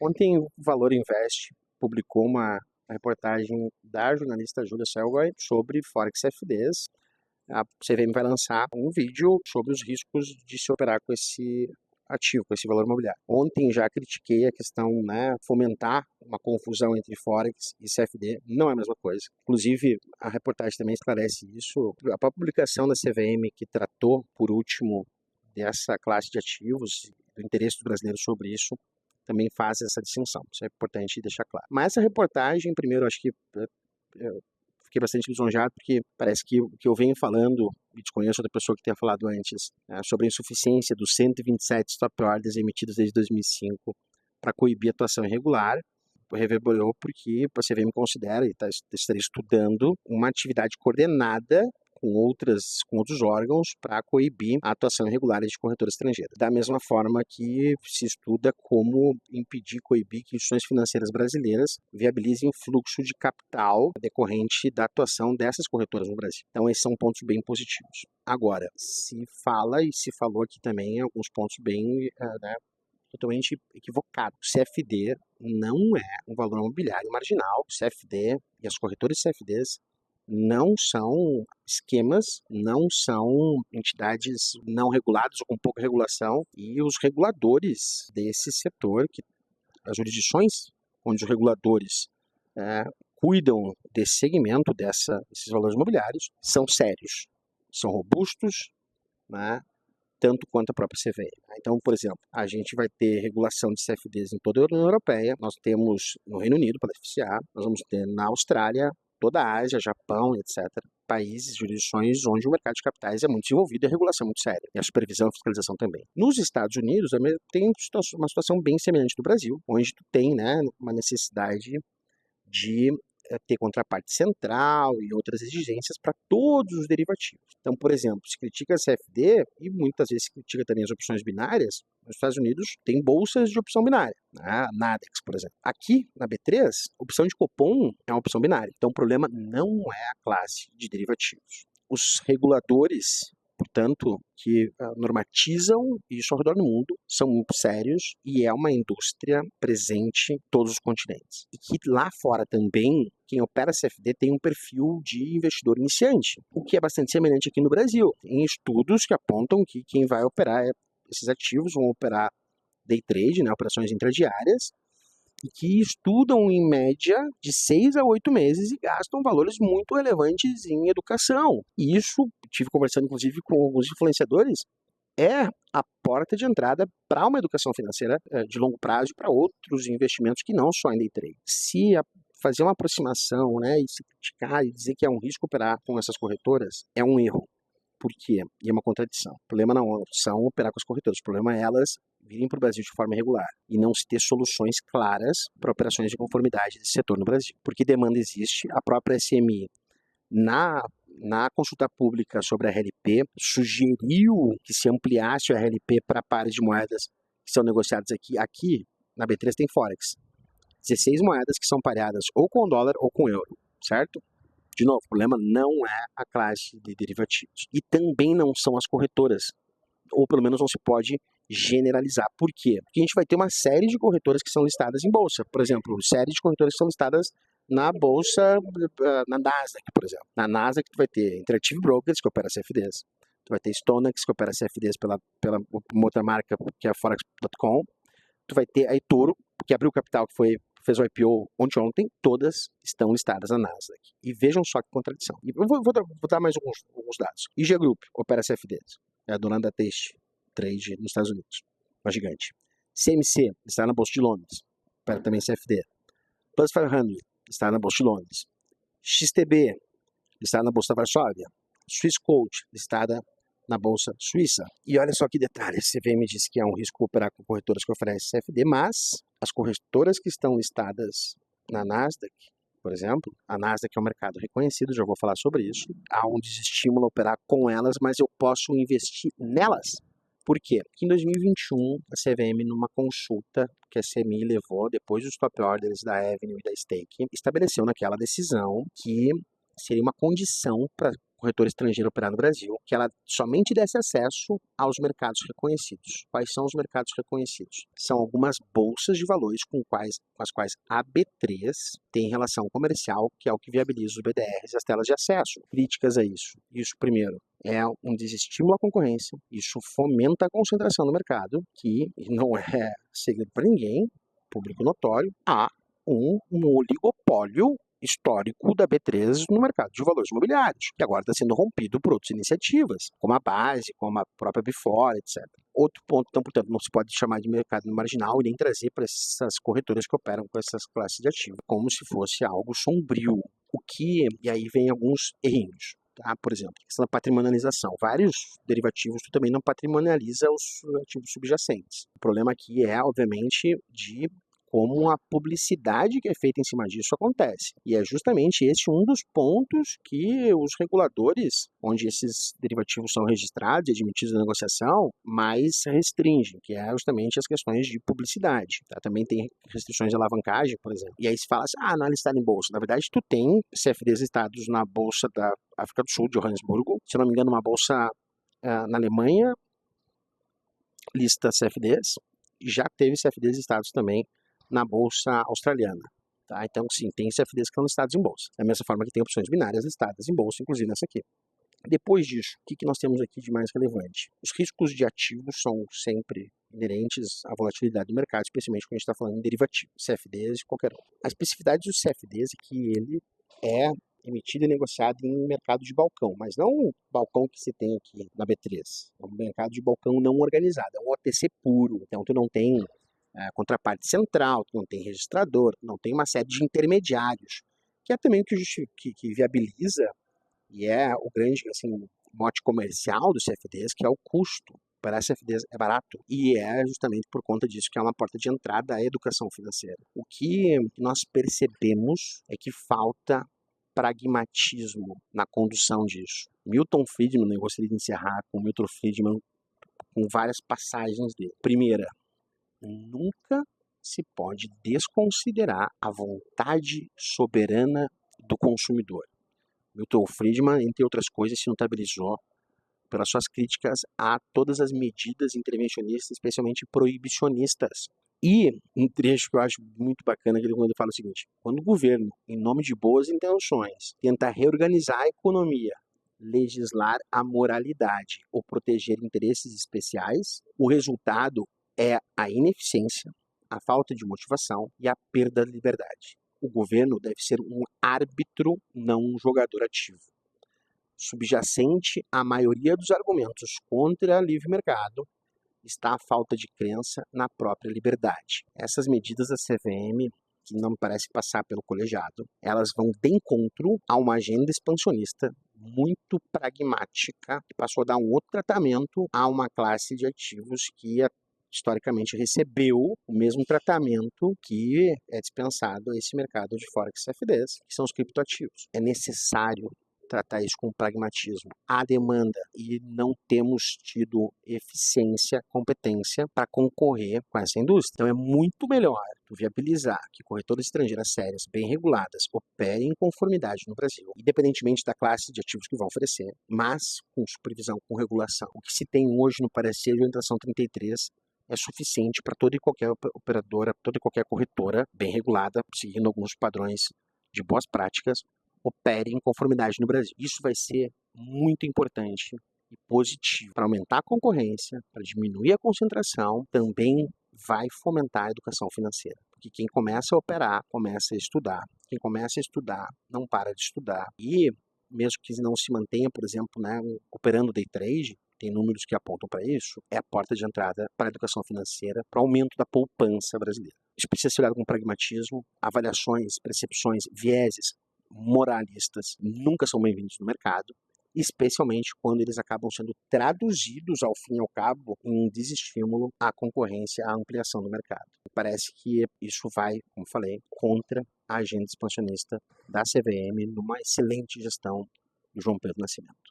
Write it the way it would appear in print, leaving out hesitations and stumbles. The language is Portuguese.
Ontem o Valor Invest publicou uma reportagem da jornalista Júlia Selgoy sobre Forex CFDs. A CVM vai lançar um vídeo sobre os riscos de se operar com esse ativo, com esse valor imobiliário. Ontem já critiquei a questão, fomentar uma confusão entre Forex e CFD, não é a mesma coisa. Inclusive, a reportagem também esclarece isso. A própria publicação da CVM, que tratou, por último, dessa classe de ativos, do interesse dos brasileiros sobre isso, também faz essa distinção. Isso é importante deixar claro. Mas essa reportagem, primeiro, acho que eu fiquei bastante lisonjeado, porque parece que o que eu venho falando, e desconheço outra pessoa que tenha falado antes, sobre a insuficiência dos 127 stop orders emitidos desde 2005 para coibir a atuação irregular, reverberou porque a CVM considera e estaria estudando uma atividade coordenada com outros órgãos para coibir a atuação irregular de corretora estrangeira. Da mesma forma que se estuda como impedir, coibir que instituições financeiras brasileiras viabilizem o fluxo de capital decorrente da atuação dessas corretoras no Brasil. Então, esses são pontos bem positivos. Agora, se fala e se falou aqui também alguns pontos bem totalmente equivocado. O CFD não é um valor imobiliário marginal. O CFD e as corretoras CFDs não são esquemas, não são entidades não reguladas ou com pouca regulação, e os reguladores desse setor, as jurisdições onde os reguladores cuidam desse segmento, desses valores imobiliários, são sérios, são robustos, tanto quanto a própria CVM. Então, por exemplo, a gente vai ter regulação de CFDs em toda a União Europeia, nós temos no Reino Unido, pela FCA, nós vamos ter na Austrália, toda a Ásia, Japão, etc., países, jurisdições onde o mercado de capitais é muito desenvolvido e a regulação é muito séria, e a supervisão e a fiscalização também. Nos Estados Unidos, tem uma situação bem semelhante do Brasil, onde tu tem uma necessidade de ter contraparte central e outras exigências para todos os derivativos. Então, por exemplo, se critica a CFD e muitas vezes se critica também as opções binárias, nos Estados Unidos tem bolsas de opção binária, a Nadex, por exemplo. Aqui, na B3, opção de cupom é uma opção binária. Então, o problema não é a classe de derivativos. Os reguladores, portanto, que normatizam isso ao redor do mundo, são muito sérios e é uma indústria presente em todos os continentes. E que lá fora também, quem opera CFD tem um perfil de investidor iniciante, o que é bastante semelhante aqui no Brasil. Tem estudos que apontam que quem vai operar esses ativos vão operar day trade, operações intradiárias, e que estudam em média de 6 a 8 meses e gastam valores muito relevantes em educação. E isso, tive conversando inclusive com alguns influenciadores, é a porta de entrada para uma educação financeira de longo prazo e para outros investimentos que não só em day trade. Se fazer uma aproximação e se criticar e dizer que é um risco operar com essas corretoras é um erro. Por quê? E é uma contradição. O problema não são operar com as corretoras, o problema é elas virem para o Brasil de forma irregular e não se ter soluções claras para operações de conformidade desse setor no Brasil. Porque demanda existe, a própria SMI, na consulta pública sobre a RLP, sugeriu que se ampliasse a RLP para pares de moedas que são negociadas aqui. Aqui, na B3 tem Forex. 16 moedas que são pareadas ou com dólar ou com euro, certo? De novo, o problema não é a classe de derivativos. E também não são as corretoras. Ou pelo menos não se pode generalizar. Por quê? Porque a gente vai ter uma série de corretoras que são listadas em bolsa. Por exemplo, série de corretoras que são listadas na bolsa, na Nasdaq, por exemplo. Na Nasdaq tu vai ter Interactive Brokers, que opera CFDs. Tu vai ter Stonex, que opera CFDs pela uma outra marca, que é a Forex.com. Tu vai ter a eToro, que abriu capital, que fez o IPO ontem, todas estão listadas na Nasdaq. E vejam só que contradição. E eu vou dar mais alguns dados. IG Group opera CFDs. É a dona da Taste Trade nos Estados Unidos. Uma gigante. CMC está na Bolsa de Londres. Opera também CFD. Plus 500 está na Bolsa de Londres. XTB está na Bolsa da Varsóvia. Swissquote listada na Bolsa Suíça. E olha só que detalhe, a CVM disse que é um risco operar com corretoras que oferecem CFD, mas as corretoras que estão listadas na Nasdaq, por exemplo, a Nasdaq é um mercado reconhecido, já vou falar sobre isso, há um desestímulo a operar com elas, mas eu posso investir nelas. Por quê? Porque em 2021, a CVM, numa consulta que a CMI levou depois dos top orders da Avenue e da Stake, estabeleceu naquela decisão que seria uma condição para corretora estrangeira operar no Brasil, que ela somente desse acesso aos mercados reconhecidos. Quais são os mercados reconhecidos? São algumas bolsas de valores com as quais a B3 tem relação comercial, que é o que viabiliza os BDRs e as telas de acesso. Críticas a isso. Isso, primeiro, é um desestímulo à concorrência, isso fomenta a concentração no mercado, que não é segredo para ninguém, público notório, há um oligopólio histórico da B3 no mercado de valores imobiliários, que agora está sendo rompido por outras iniciativas, como a Base, como a própria Before, etc. Outro ponto, então, portanto, não se pode chamar de mercado marginal e nem trazer para essas corretoras que operam com essas classes de ativos como se fosse algo sombrio. E aí vem alguns errinhos. Tá? Por exemplo, a questão da patrimonialização. Vários derivativos tu também não patrimonializa os ativos subjacentes. O problema aqui é, obviamente, de como a publicidade que é feita em cima disso acontece. E é justamente esse um dos pontos que os reguladores, onde esses derivativos são registrados e admitidos na negociação, mais restringem, que é justamente as questões de publicidade. Tá? Também tem restrições de alavancagem, por exemplo. E aí se fala assim, não é listado em bolsa. Na verdade, tu tem CFDs listados na bolsa da África do Sul, de Johannesburgo. Se eu não me engano, uma bolsa na Alemanha lista CFDs. Já teve CFDs listados também na bolsa australiana. Tá? Então, sim, tem CFDs que estão listados em bolsa. Da mesma forma que tem opções binárias listadas em bolsa, inclusive nessa aqui. Depois disso, o que nós temos aqui de mais relevante? Os riscos de ativos são sempre inerentes à volatilidade do mercado, especialmente quando a gente está falando em derivativos, CFDs e qualquer outro. A especificidade dos CFDs é que ele é emitido e negociado em mercado de balcão, mas não o balcão que se tem aqui na B3. É um mercado de balcão não organizado, é um OTC puro. Então, tu não tem contraparte central, tu não tem registrador, tu não tem uma série de intermediários, que é também o que viabiliza e é o grande assim, mote comercial dos CFDs, que é o custo. Para CFDs é barato e é justamente por conta disso que é uma porta de entrada à educação financeira. O que nós percebemos é que falta pragmatismo na condução disso. Milton Friedman, eu gostaria de encerrar com Milton Friedman com várias passagens dele. Primeira, nunca se pode desconsiderar a vontade soberana do consumidor. Milton Friedman, entre outras coisas, se notabilizou pelas suas críticas a todas as medidas intervencionistas, especialmente proibicionistas. E um trecho que eu acho muito bacana, que ele quando fala o seguinte: quando o governo, em nome de boas intenções, tenta reorganizar a economia, legislar a moralidade ou proteger interesses especiais, o resultado é a ineficiência, a falta de motivação e a perda da liberdade. O governo deve ser um árbitro, não um jogador ativo. Subjacente à maioria dos argumentos contra o livre mercado está a falta de crença na própria liberdade. Essas medidas da CVM, que não me parece passar pelo colegiado, elas vão de encontro a uma agenda expansionista muito pragmática, que passou a dar um outro tratamento a uma classe de ativos que historicamente recebeu o mesmo tratamento que é dispensado a esse mercado de Forex CFDs, que são os criptoativos. É necessário tratar isso com pragmatismo. Há demanda e não temos tido eficiência, competência para concorrer com essa indústria. Então é muito melhor viabilizar que corretoras estrangeiras sérias, bem reguladas, operem em conformidade no Brasil, independentemente da classe de ativos que vão oferecer, mas com supervisão, com regulação. O que se tem hoje no parecer de orientação 33 é suficiente para toda e qualquer operadora, toda e qualquer corretora bem regulada, seguindo alguns padrões de boas práticas, opere em conformidade no Brasil. Isso vai ser muito importante e positivo para aumentar a concorrência, para diminuir a concentração, também vai fomentar a educação financeira. Porque quem começa a operar, começa a estudar. Quem começa a estudar, não para de estudar. E mesmo que não se mantenha, por exemplo, operando day trade, tem números que apontam para isso, é a porta de entrada para a educação financeira, para o aumento da poupança brasileira. Isso precisa ser olhado com pragmatismo, avaliações, percepções, vieses moralistas nunca são bem-vindos no mercado, especialmente quando eles acabam sendo traduzidos, ao fim e ao cabo, em desestímulo à concorrência, à ampliação do mercado. Parece que isso vai, como falei, contra a agenda expansionista da CVM numa excelente gestão do João Pedro Nascimento.